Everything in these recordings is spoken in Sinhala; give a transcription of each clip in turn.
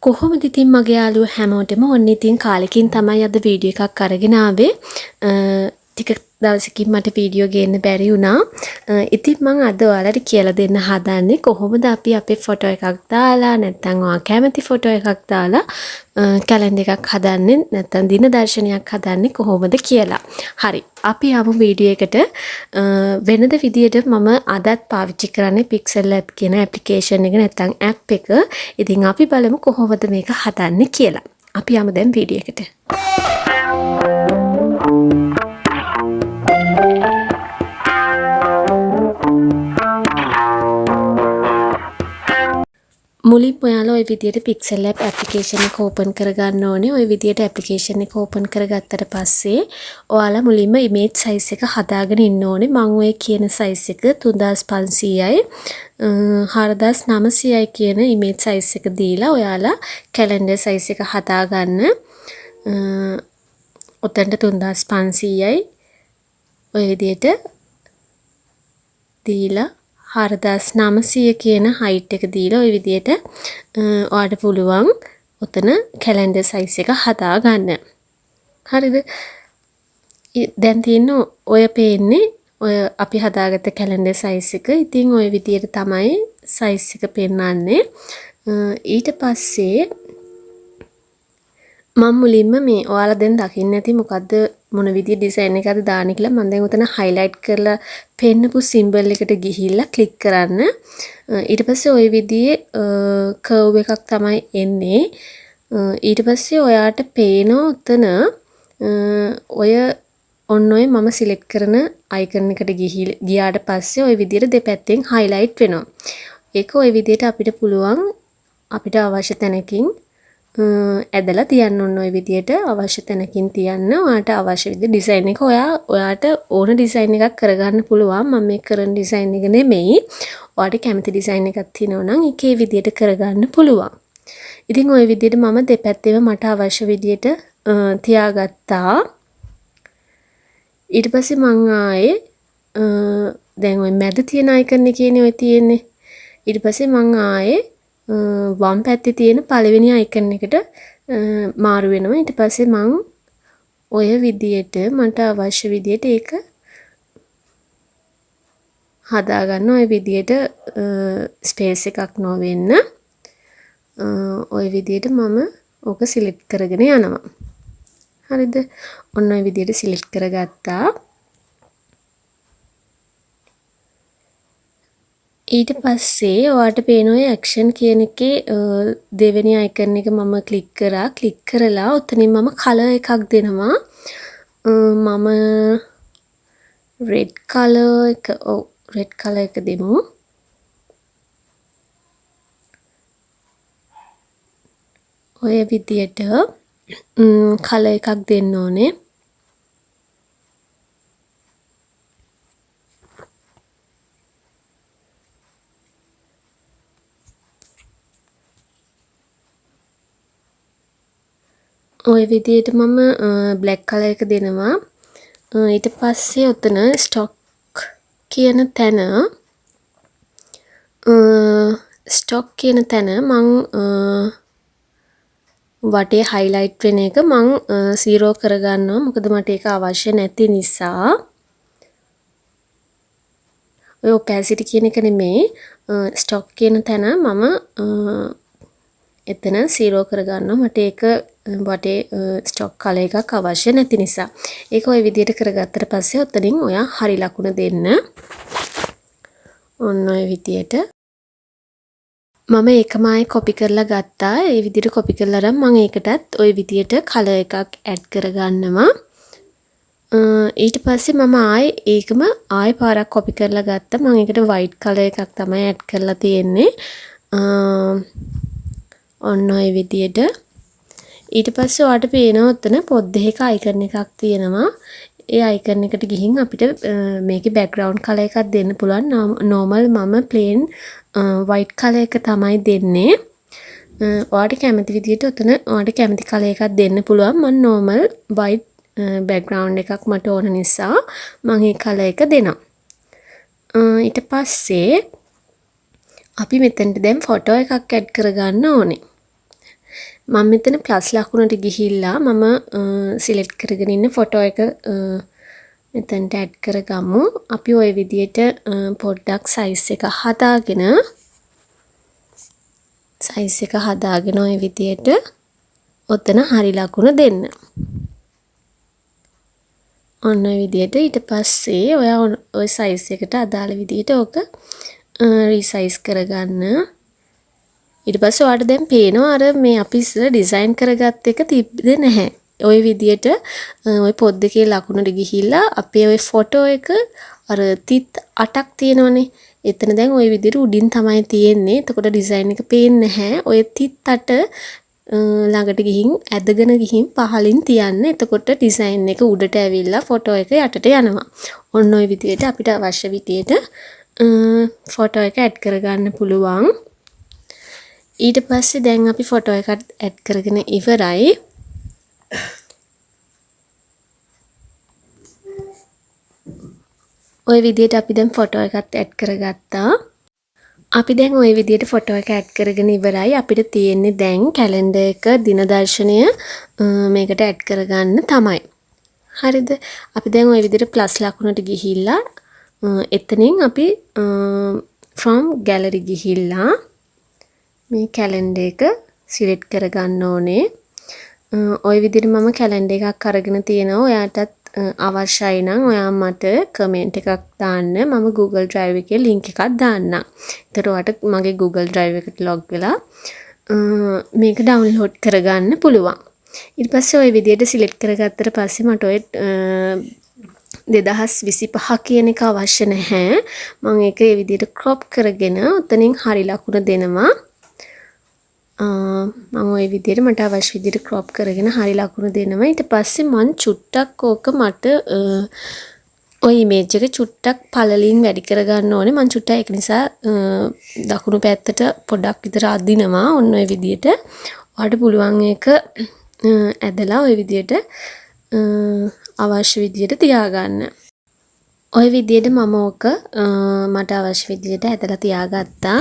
කොහොමද ඉතින් මගේ යාළුවෝ හැමෝටම ඔන්න ඉතින් කාලෙකින් තමයි අද වීඩියෝ එකක් අරගෙන ආවේ. ටික දවසකින් මට වීඩියෝ ගේන්න බැරි වුණා. ඉතින් මම අද ඔයාලට කියලා දෙන්න හදන්නේ කොහොමද අපි අපේ ෆොටෝ එකක් දාලා නැත්නම් ඔයා කැමති ෆොටෝ එකක් දාලා කැලෙන්ඩර් එකක් හදන්නේ නැත්නම් දින දර්ශනයක් හදන්නේ කොහොමද කියලා. හරි. අපි යමු වීඩියෝ එකට. වෙනද විදියට මම අදත් පාවිච්චි කරන්නේ Pixel Lab කියන ඇප්ලිකේෂන් එක නැත්නම් ඇප් එක. ඉතින් අපි බලමු කොහොමද මේක හදන්නේ කියලා. අපි යමු දැන් වීඩියෝ එකට. මුලින් ඔයාලා ওই විදියට Pixel Lab application එක open කරගන්න ඕනේ. ওই විදියට application එක open කරගත්තට පස්සේ ඔයාලා මුලින්ම image size එක හදාගෙන ඉන්න ඕනේ. මම ඔය කියන size එක 3500යි 4900යි කියන image size එක දීලා ඔයාලා calendar size එක හදාගන්න. ඔතනට 3500යි ඔය විදියට දීලා 4900 කියන height එක දීලා ওই විදියට ඔයාලට පුළුවන් ඔතන calendar size එක හදා ගන්න. හරිද? දැන් තියෙන ඔය පේන්නේ ඔය අපි හදාගත්ත calendar size එක. ඉතින් ওই විදියට තමයි size එක පෙන්වන්නේ. ඊට පස්සේ මම මුලින්ම මේ ඔයාලා දැන් දකින්න ඇති මොකද්ද මොන විදිහේ ඩිසයින් එකක්ද දාන්නේ කියලා මම දැන් උතන highlight කරලා පෙන්නපු symbol එකට ගිහිල්ලා click කරන්න. ඊට පස්සේ ওই විදිහේ curve එකක් තමයි එන්නේ. ඊට පස්සේ ඔයාට පේන උතන ඔය ඔන්න ඔය මම select කරන icon එකට ගියාට පස්සේ ওই විදිහට දෙපැත්තෙන් highlight වෙනවා. ඒක ওই විදිහට අපිට පුළුවන් අපිට අවශ්‍ය තැනකින් ඇදලා තියන්න ඕන ওই විදියට අවශ්‍ය තැනකින් තියන්න. ඔයාට අවශ්‍ය විදිහේ ඩිසයින් එක ඔයාට ඕන ඩිසයින් එකක් කරගන්න පුළුවන්. මම මේ කරන ඩිසයින් එක නෙමෙයි. ඔයාට කැමති ඩිසයින් එකක් තියෙනවා නම් ඒකේ විදියට කරගන්න පුළුවන්. ඉතින් ওই විදියට මම දෙපැත්තෙම මට අවශ්‍ය විදියට තියාගත්තා. ඊට පස්සේ මම ආයේ දැන් ওই මැද තියෙන අයිකන් එකේනේ ඔය තියෙන්නේ. ඊට පස්සේ මම ආයේ වම් පැත්තේ තියෙන පළවෙනි අයිකන් එකට මාරු වෙනවා. ඊට පස්සේ මම ඔය විදියට මට අවශ්‍ය විදියට ඒක හදා ගන්න. ඔය විදියට ස්පේස් එකක් නොවෙන්න ඔය විදියට මම ඕක සිලෙක්ට් කරගෙන යනවා. හරිද? ඔන්න ඔය විදියට සිලෙක්ට් කරගත්තා. ඊට පස්සේ ඔයාට පේන ඔය action කියන එකේ දෙවෙනි icon එක මම ක්ලික් කරා. ක්ලික් කරලා උතනින් මම color එකක් දෙනවා. මම red color එක දෙමු. ඔය විදියට color එකක් දෙන්න ඕනේ. ඔය විදියට මම black color එක දෙනවා. ඊට පස්සේ උතන stock කියන තැන මම වටේ highlight වෙන එක මම 0 කරගන්නවා. මොකද මට ඒක අවශ්‍ය නැති නිසා. ඔය opacity කියන එක නෙමෙයි stock කියන තැන මම එතන 0 කරගන්නවා. මට ඒක වටේ ස්ටොක් කලර් එකක් අවශ්‍ය නැති නිසා. ඒක ওই විදිහට කරගත්තට පස්සේ ඔතනින් ඔයා හරි ලකුණ දෙන්න. ඔන්න ඔය විදිහට මම ඒකම ආයේ කොපි කරලා ගත්තා. ඒ විදිහට කොපි කරලා අරන් මම ඒකටත් ওই විදිහට කලර් එකක් ඇඩ් කරගන්නවා. ඊට පස්සේ මම ආයේ ඒකම ආයේ පාරක් කොපි කරලා ගත්තා. මම ඒකට white color එකක් තමයි ඇඩ් කරලා තියෙන්නේ. ඔන්න ඔය විදිහට ඊට පස්සේ ඔයාලට පේනවා උතන පොත් දෙකක අයිකන් එකක් තියෙනවා. ඒ අයිකන් එකට ගිහින් අපිට මේකේ බෑග්ග්‍රවුන්ඩ් කලර් එකක් දෙන්න පුළුවන්. normal මම plain white color එක තමයි දෙන්නේ. ඔයාලට කැමති විදිහට උතන ඔයාලට කැමති කලර් එකක් දෙන්න පුළුවන්. මම normal white බෑග්ග්‍රවුන්ඩ් එකක් මට ඕන නිසා මම ඒ කලර් එක දෙනවා. ඊට පස්සේ අපි මෙතනට දැන් ෆොටෝ එකක් ඇඩ් කරගන්න ඕනේ. මම මෙතන ප්ලස් ලකුණට ගිහිල්ලා මම සිලෙක්ට් කරගෙන ඉන්න ෆොටෝ එක මෙතනට ඇඩ් කරගමු. අපි ওই විදියට පොඩ්ඩක් සයිස් එක හදාගෙන ওই විදියට ඔතන හරි ලකුණ දෙන්න. ඔන්න ඔය විදියට ඊට පස්සේ ඔයා ওই සයිස් එකට අදාළ විදියට ඕක රීසයිස් කරගන්න. ඊට පස්සේ ඔයාලට දැන් පේනවා අර මේ අපි ඉස්සෙල්ලා ඩිසයින් කරගත්ත එක තිබ්බද නැහැ. ওই විදියට ওই පොත් දෙකේ ලකුණට ගිහිල්ලා අපේ ওই ෆොටෝ එක අර තිත් 8ක් තියෙනවනේ. එතන දැන් ওই විදියට උඩින් තමයි තියෙන්නේ. එතකොට ඩිසයින් එක පේන්නේ නැහැ. ওই තිත් 8 ළඟට ගිහින් ඇදගෙන ගිහින් පහලින් තියන්න. එතකොට ඩිසයින් එක උඩට ඇවිල්ලා ෆොටෝ එක යටට යනවා. ඔන්න ඔය විදියට අපිට අවශ්‍ය විදියට ෆොටෝ එක ඇඩ් කරගන්න පුළුවන්. ඊට පස්සේ දැන් අපි ෆොටෝ එකක් ඇඩ් කරගෙන ඉවරයි. ওই විදියට අපි දැන් ෆොටෝ එකත් ඇඩ් කරගත්තා. අපි දැන් ওই විදියට ෆොටෝ එක ඇඩ් කරගෙන ඉවරයි. අපිට තියෙන්නේ දැන් කැලෙන්ඩර් එක දින දර්ශනය මේකට ඇඩ් කරගන්න තමයි. හරිද? අපි දැන් ওই විදියට ප්ලස් ලකුණට ගිහිල්ලා එතනින් අපි from gallery ගිහිල්ලා මේ කැලෙන්ඩර් එක සිලෙක්ට් කරගන්න ඕනේ. ওই විදිහට මම කැලෙන්ඩර් එකක් අරගෙන තියෙනවා. ඔයාටත් අවශ්‍යයි නම් ඔයා මට කමෙන්ට් එකක් දාන්න. මම Google Drive එකේ link එකක් දාන්නම්. ඒතර ඔයාට මගේ Google Drive එකට log වෙලා මේක download කරගන්න පුළුවන්. ඊට පස්සේ ওই විදිහට සිලෙක්ට් කරගත්තට පස්සේ මට ඔය 2025 කියන එක අවශ්‍ය නැහැ. මම ඒක මේ විදිහට crop කරගෙන උතනින් හරි ලකුණ දෙනවා. මම ওই විදිහට මට අවශ්‍ය විදිහට crop කරගෙන හරි ලකුණු දෙනවා. ඊට පස්සේ මං චුට්ටක් ඕක මට ওই image එක චුට්ටක් පළලින් වැඩි කරගන්න ඕනේ. මං චුට්ටක් ඒක නිසා දකුණු පැත්තට පොඩක් විතර අදිනවා. ඔන්න ඔය විදිහට. ඔයාලට පුළුවන් ඒක ඇදලා ওই විදිහට අවශ්‍ය විදිහට තියාගන්න. ওই විදිහට මම ඕක මට අවශ්‍ය විදිහට ඇදලා තියාගත්තා.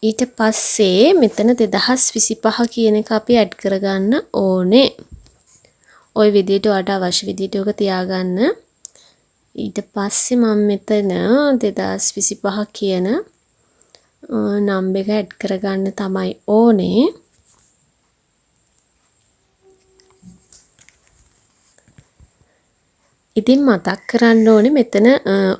ඊට පස්සේ මෙතන 2025 කියන එක අපි ඇඩ් කරගන්න ඕනේ. ওই විදිහට ඔයාලට අවශ්‍ය විදිහට ඔක තියාගන්න. ඊට පස්සේ මම මෙතන 2025 කියන නම්බර් එක ඇඩ් කරගන්න තමයි ඕනේ. ඉතින් මතක් කරන්න ඕනේ මෙතන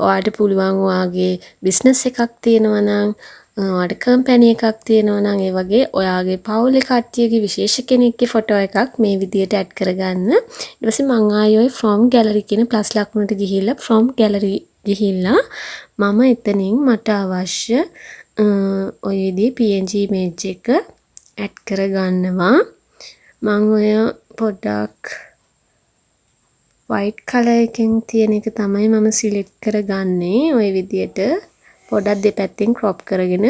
ඔයාලට පුළුවන් ඔයාගේ බිස්නස් එකක් තියෙනවා නම් ඔයාලට කම්පැනි එකක් තියෙනවා නම් ඒ වගේ ඔයාගේ පවුලේ කට්ටියගේ විශේෂ කෙනෙක්ගේ ෆොටෝ එකක් මේ විදියට ඇඩ් කරගන්න. ඊට පස්සේ මම ආයෙ ඔය from gallery කියන ප්ලස් ලකුණට ගිහිල්ලා from gallery ගිහිල්ලා මම එතනින් මට අවශ්‍ය ඔය විදිහේ PNG image එක ඇඩ් කරගන්නවා. මම ඔය පොඩ්ඩක් white color එකෙන් තියෙන එක තමයි මම සිලෙක්ට් කරගන්නේ. ওই විදියට පොඩක් දෙපැත්තෙන් crop කරගෙන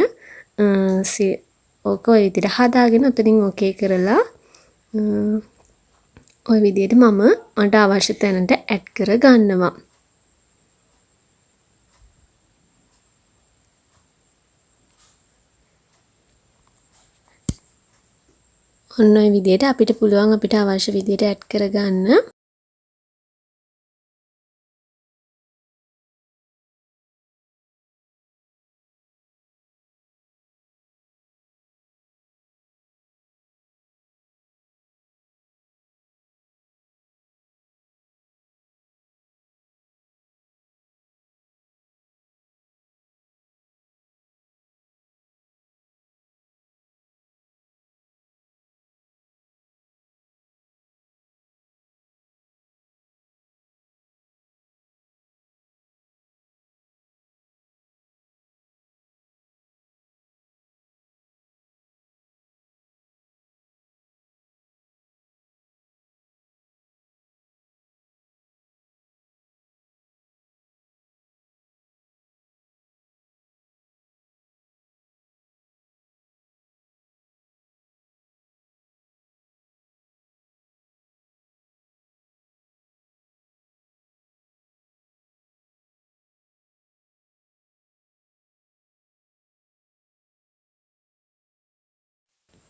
ඕක ওই විදියට හදාගෙන උතනින් okay කරලා ওই විදියට මම මට අවශ්‍ය තැනට ඇඩ් කරගන්නවා. ඔන්න ඔය විදියට අපිට පුළුවන් අපිට අවශ්‍ය විදියට ඇඩ් කරගන්න.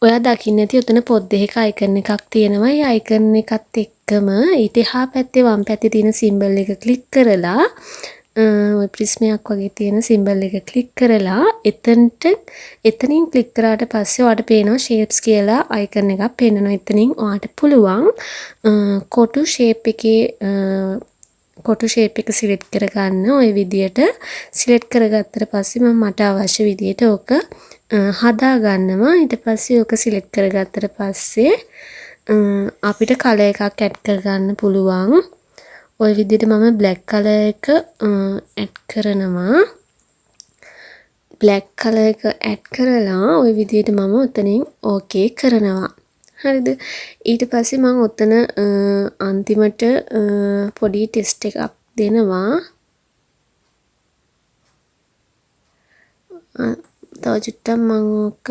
ඔයා දකින්න ඇති උතන පොත් දෙකක අයිකන් එකක් තියෙනවා. ඒ අයිකන් එකත් එක්කම ඊට එහා පැත්තේ වම් පැත්තේ තියෙන සිම්බල් එක ක්ලික් කරලා ඔය ප්‍රිස්මයක් වගේ තියෙන සිම්බල් එක ක්ලික් කරලා එතනින් ක්ලික් කරාට පස්සේ ඔයාලට පේනවා shapes කියලා අයිකන් එකක් පේනවා. එතනින් ඔයාලට පුළුවන් කොටු shape එකේ කොටු shape එක සිලෙක්ට් කරගන්න. ওই විදියට සිලෙක්ට් කරගත්තට පස්සේ මම මට අවශ්‍ය විදියට ඕක හදා ගන්නවා. ඊට පස්සේ ඕක සිලෙක්ට් කරගත්තට පස්සේ අපිට කලර් එකක් ඇඩ් කරගන්න පුළුවන්. ওই විදිහට මම black color එක ඇඩ් කරනවා. black color එක ඇඩ් කරලා ওই විදිහට මම උතනින් okay කරනවා. හරිද? ඊට පස්සේ මම උතන අන්තිමට පොඩි ටෙස්ට් එකක් දෙනවා. තව චුට්ටක් මම ඕක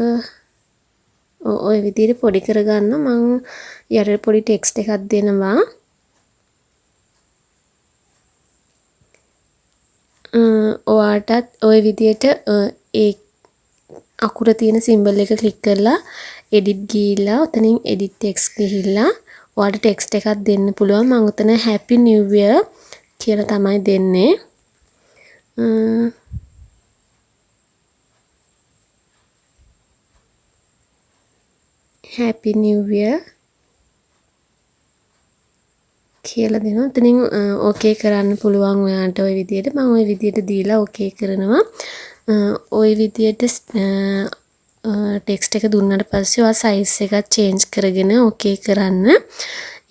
ওই විදිහට පොඩි කරගන්න මම යට පොඩි ටෙක්ස්ට් එකක් දෙනවා. ඔයාටත් ওই විදිහට ඒ අකුර තියෙන සිම්බල් එක ක්ලික් කරලා edit ගිහිල්ලා උතනින් edit text ගිහිල්ලා ඔයාලට ටෙක්ස්ට් එකක් දෙන්න පුළුවන්. මම උතන happy new year කියලා තමයි දෙන්නේ. happy new year කියලා දෙනවා. එතනින් ඕකේ කරන්න පුළුවන් ඔයාලට ওই විදියට. මම ওই විදියට දීලා ඕකේ කරනවා. ওই විදියට ටෙක්ස්ට් එක දුන්නාට පස්සේ ඔයා size එකක් change කරගෙන ඕකේ කරන්න.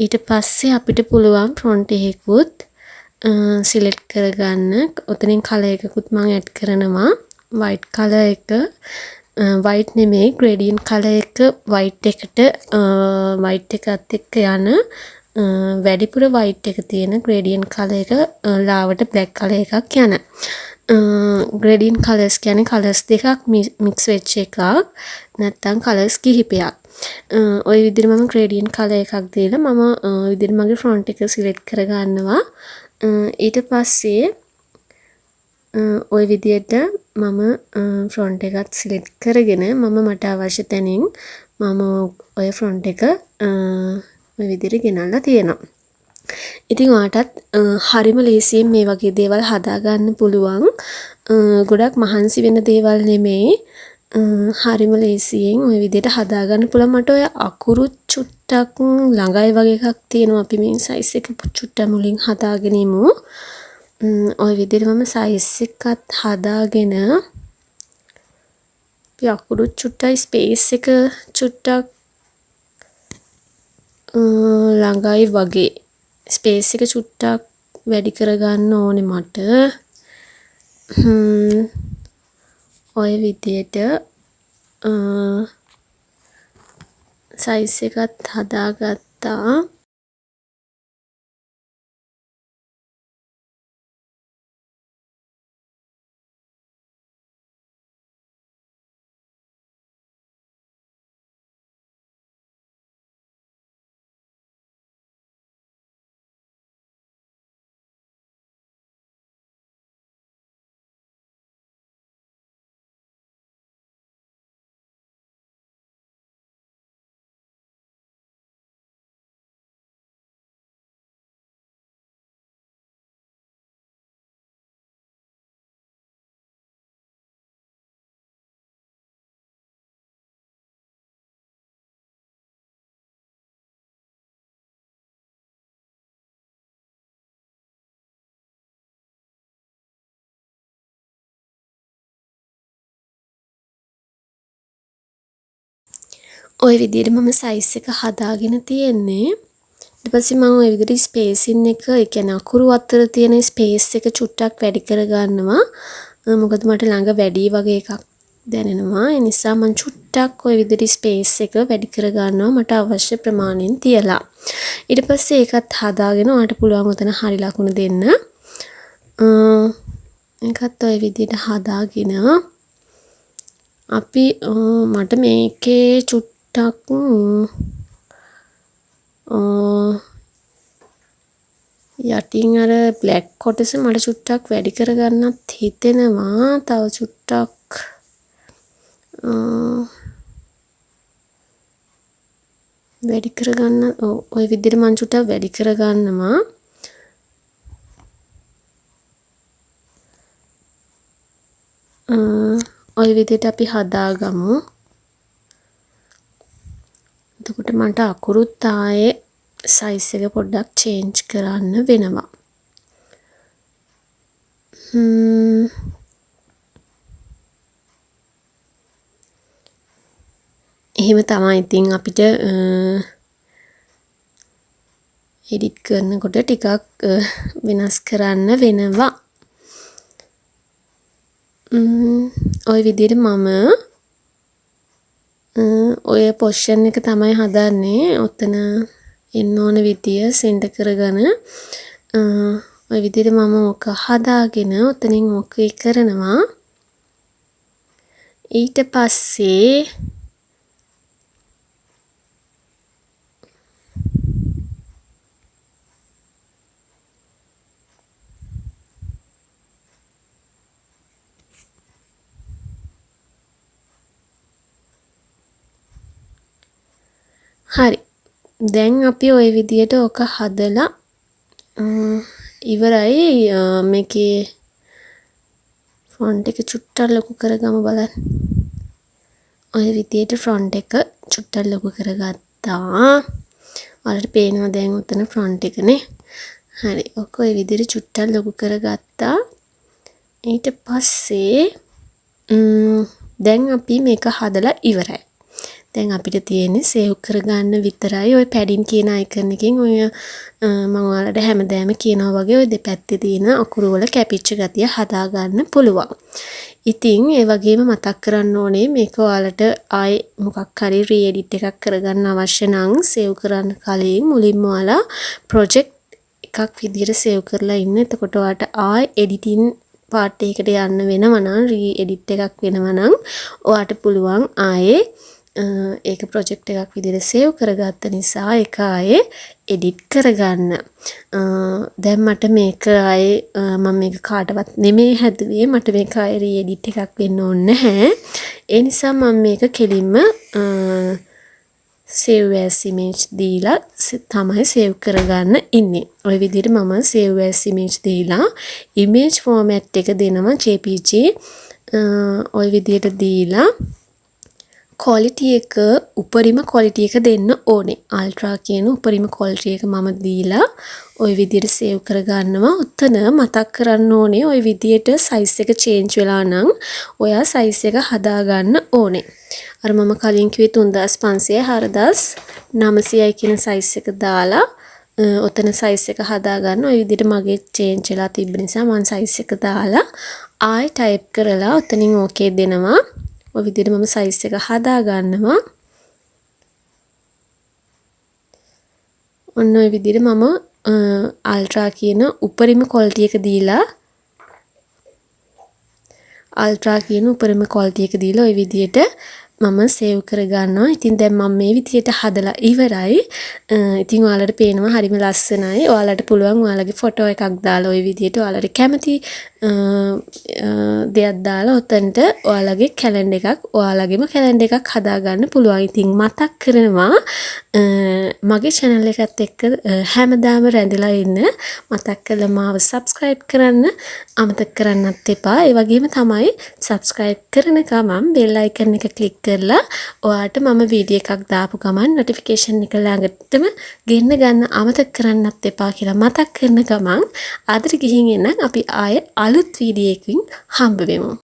ඊට පස්සේ අපිට පුළුවන් front එකකුත් select කරගන්න. ඔතනින් color එකකුත් මම add කරනවා. white color එක white නෙමෙයි gradient color එක white එකට white එකත් එක්ක යන වැඩිපුර white එක තියෙන gradient color එක ලාවට black color එකක් යන gradient colors කියන්නේ colors දෙකක් mix වෙච්ච එකක් නැත්නම් colors කිහිපයක්. ওই විදිහට මම gradient color එකක් දීලා මම විදිහට මගේ front එක select කරගන්නවා. ඊට පස්සේ ওই විදිහට මම front එකත් select කරගෙන මම මට අවශ්‍ය තැනින් මම ඔය front එක ඔය විදිහට ගෙනල්ලා තියෙනවා. ඉතින් ඔයාටත් හරිම ලේසියෙන් මේ වගේ දේවල් හදාගන්න පුළුවන්. ගොඩක් මහන්සි වෙන දේවල් නෙමෙයි. හරිම ලේසියෙන් ওই විදිහට හදාගන්න පුළුවන්. මට ඔය අකුරු චුට්ටක් ළඟයි වගේ එකක් තියෙනවා. අපි මේ size එක චුට්ට මුලින් හදාගෙන ඉමු. ওই විදිහට මම size එකත් හදාගෙන අකුරු චුට්ටයි space එක චුට්ටක් ළඟයි වගේ ස්පේස් එක චුට්ටක් වැඩි කරගන්න ඕනේ මට. ඔය විදියට සයිස් එකත් හදාගත්තා. ওই විදිහට මම සයිස් එක හදාගෙන තියෙන්නේ. ඊට පස්සේ මම ওই විදිහට ස්පේසින් එක, ඒ කියන්නේ අකුරු අතර තියෙන ස්පේස් එක චුට්ටක් වැඩි කර ගන්නවා. මොකද මට ළඟ වැඩි වගේ එකක් දැනෙනවා. ඒ නිසා මම චුට්ටක් ওই විදිහට ස්පේස් එක වැඩි කර ගන්නවා මට අවශ්‍ය ප්‍රමාණයෙන් තියලා. ඊට පස්සේ ඒකත් හදාගෙන ඔයාලට පුළුවන් උතන හරි ලකුණු දෙන්න. ඒකත් ওই විදිහට හදාගෙන අපි මට මේකේ චුට්ටක් යටින් අර බ්ලැක් කොටස මට චුට්ටක් වැඩි කරගන්නත් හිතෙනවා. තව චුට්ටක් වැඩි කරගන්න ඔය විදිහට මං චුට්ටක් වැඩි කරගන්නවා. ඔය විදිහට අපි හදාගමු. එතකොට මට අකුරුත් ආයේ සයිස් එක පොඩ්ඩක් චේන්ජ් කරන්න වෙනවා. එහෙම තමයි ඉතින් අපිට එඩිට් කරනකොට ටිකක් වෙනස් කරන්න වෙනවා. ඔය විදිහට මම ඔය පොසිෂන් එක තමයි හදන්නේ. ඔතන එන්න ඕන විදිය සෙන්ටර් කරගෙන ඔය විදිහට මම ඔක හදාගෙන ඔතනින් ඔකේ කරනවා. ඊට පස්සේ හරි. දැන් අපි ওই විදියට ඔක හදලා ඉවරයි. මේකේ ෆොන්ට් එක චුට්ටක් ලොකු කරගමු බලන්න. ඔය විදියට ෆොන්ට් එක චුට්ටක් ලොකු කරගත්තා. ඔයාලට පේනවා දැන් උතන ෆොන්ට් එකනේ. හරි. ඔක ඔය විදියට චුට්ටක් ලොකු කරගත්තා. ඊට පස්සේ දැන් අපි මේක හදලා ඉවරයි. දැන් අපිට තියෙන්නේ සේව් කරගන්න විතරයි. ඔය පැඩින් කියන අයිකන් එකෙන් ඔය මම ඔයාලට හැමදාම කියනවා වගේ ඔය දෙපැත්තේ තියෙන අකුරු වල කැපිච්ච ගතිය හදාගන්න පුළුවන්. ඉතින් ඒ වගේම මතක් කරන්න ඕනේ මේක ඔයාලට ආයේ මොකක් හරි රීඑඩිට් එකක් කරගන්න අවශ්‍ය නම් සේව් කරන්න කලින් මුලින්ම ඔයාලා ප්‍රොජෙක්ට් එකක් විදියට සේව් කරලා ඉන්න. එතකොට ඔයාලට ආයේ එඩිටින් පාර්ට් එකකට යන්න වෙනවා නම් රීඑඩිට් එකක් වෙනවා නම් ඔයාලට පුළුවන් ආයේ ඒක ප්‍රොජෙක්ට් එකක් විදිහට සේව් කරගත්ත නිසා ඒක ආයේ එඩිට් කරගන්න. දැන් මට මේක ආයේ මම මේක කාටවත් නෙමෙයි හැදුවේ. මට මේක ආයේ රීඑඩිට් එකක් වෙන්න ඕනේ නැහැ. ඒ නිසා මම මේක කෙලින්ම save as image දීලා තමයි සේව් කරගන්න ඉන්නේ. ඔය විදිහට මම save as image දීලා image format එක දෙනවා JPG. ඔය විදිහට දීලා quality එක උපරිම quality එක දෙන්න ඕනේ. ultra කියන උපරිම quality එක මම දීලා ওই විදිහට save කරගන්නවා. උතන මතක් කරන්න ඕනේ ওই විදිහට size එක change වෙලා නම් ඔයා size එක හදාගන්න ඕනේ. අර මම කලින් කිව්වේ 3500 4900යි කියන size එක දාලා ඔතන size එක හදාගන්න. ওই විදිහට මගේ change වෙලා තිබ්බ නිසා මම size එක දාලා ආයි type කරලා ඔතනින් okay දෙනවා. ඔය විදිහට මම size එක හදා ගන්නවා. ඔන්න ඔය විදිහට මම ultra කියන උපරිම quality එක දීලා ඔය විදිහට මම සේව් කරගන්නවා. ඉතින් දැන් මම මේ විදිහට හදලා ඉවරයි. ඉතින් ඔයාලට පේනවා හරිම ලස්සනයි. ඔයාලට පුළුවන් ඔයාලගේ ෆොටෝ එකක් දාලා ওই විදිහට ඔයාලට කැමති දෙයක් දාලා ඔතනට ඔයාලගේ කැලෙන්ඩර් එකක් ඔයාලගේම කැලෙන්ඩර් එකක් හදාගන්න පුළුවන්. ඉතින් මතක් කරනවා මගේ channel එකත් එක්ක හැමදාම රැඳිලා ඉන්න. මතක් කරලා මාව subscribe කරන්න අමතක කරන්නත් එපා. ඒ වගේම තමයි subscribe කරන ගමන් bell icon එක click කරලා ඔයාට මම වීඩියෝ එකක් දාපු ගමන් notification එක ළඟටම ගෙන්න ගන්න අමතක කරන්නත් එපා කියලා මතක් කරන ගමන් අදට ගිහින් එන්න අපි ආයේ අලුත් වීඩියෝ එකකින් හම්බ වෙමු.